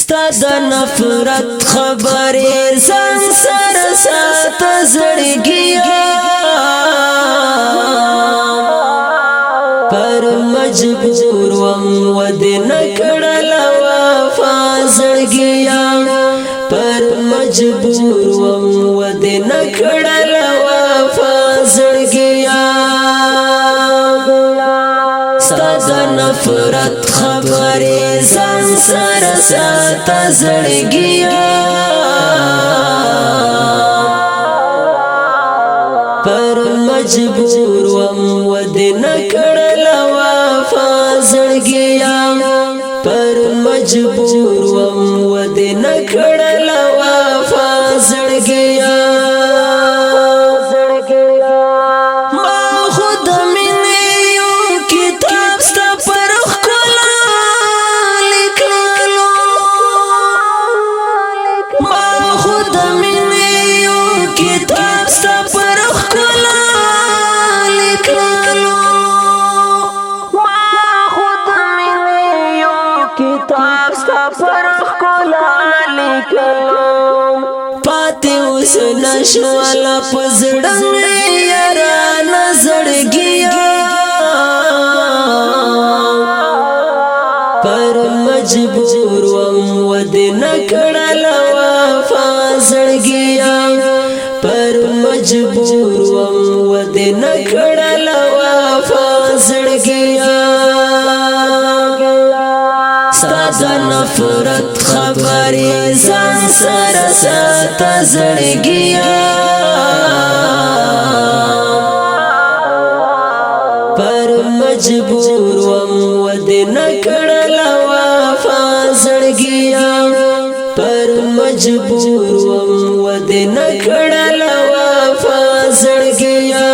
ستا د نفرت خبرې ځان سره ساته زړګیا پر مجبور وم ودې نکړل وفا زړګیا پر مجبور وم ودې نکړل وفا زړګیا ستا د نفرت خبرې ځان سره ساته زړګیا پر مجبور وم ودې نکړل وفا زړګیا پر مجبور وم ودې نکړل وفا زړګیا پاتې اوس نشواله په زړه مې یارانه زړګیا پر مجبور وم ودې نکړل وفا زړګیا پر مجبور وم ودې نکړل وفا زړګیا ستا د نفرت خبرې ځان سره ساته زړګیا پر مجبور وم ودې نکړل وفا زړګیا پر مجبور وم ودې نکړل وفا زړګیا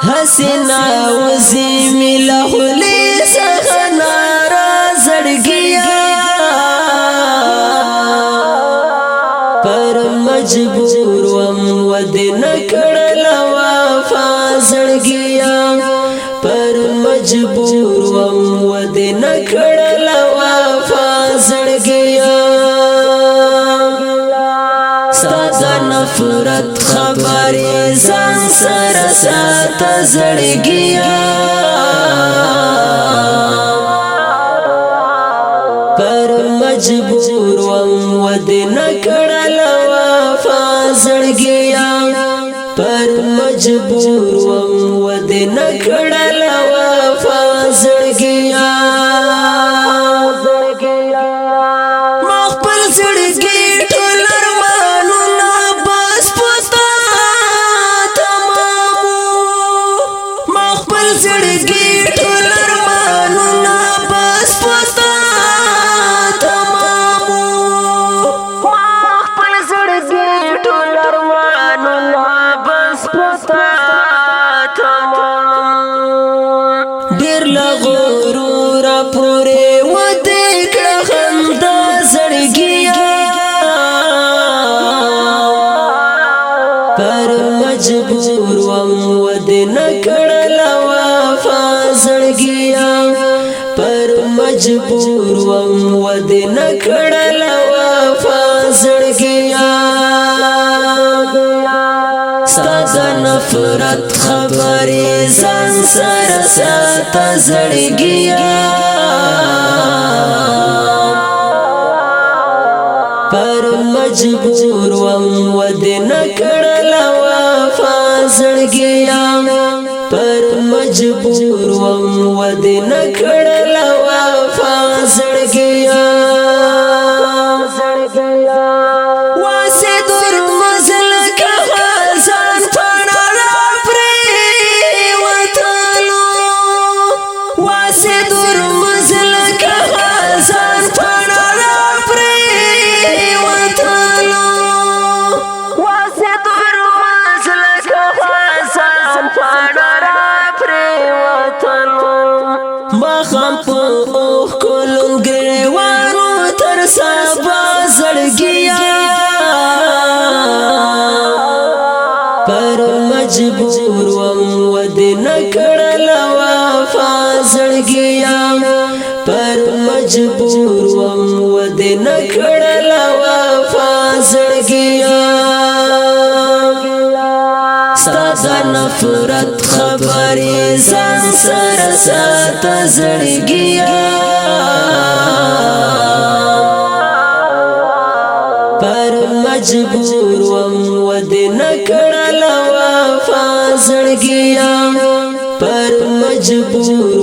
حسنا وزی ملا خلی سخنا را زړګیا پر مجبور وم ودې نکړل وفا زړګیا پر مجبور وم ودې نکړل وفا زړګیا ستا د نفرت خبرې ځان سره ساته زړګیا پر مجبور وم ودې نکړل وفا زړګیا پر مجبور وم ودې نکړل وفا زړګیا ما خپل زړګي ډېر له غروره پورې ودې کړه خندا زړګیا پر مجبور وم ودې نکړل وفا زړګیا پر مجبور وم ودې نکړل وفا زړګیا ستا د نفرت خبرې ځان سره ساته زړګیا پر مجبور وم ودې نکړل وفا زړګیا پر مجبور وم ودې نکړل وفا زړګیا Zan para la pre, watalo. مجبور ودن کړل وفا زړګیا پر مجبور ودن کړل وفا زړګیا ستا نفرت خبرې ځان سره ساته زړګیا پر مجبور ودن کړل وفا زړګیا پر مجبور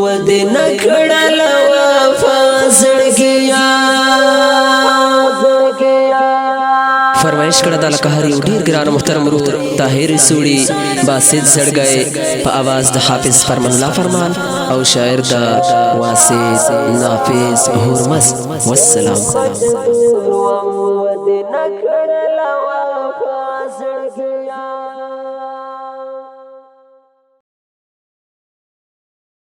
ودن کړل وفا زړګیا فرمائش کړه د لکهري ډیر ګران محترم روح طاهر سوړي باسط زړګي په आवाज د حافظ فرمان الله فرمان او شاعر د واسط نافذ هرمز والسلام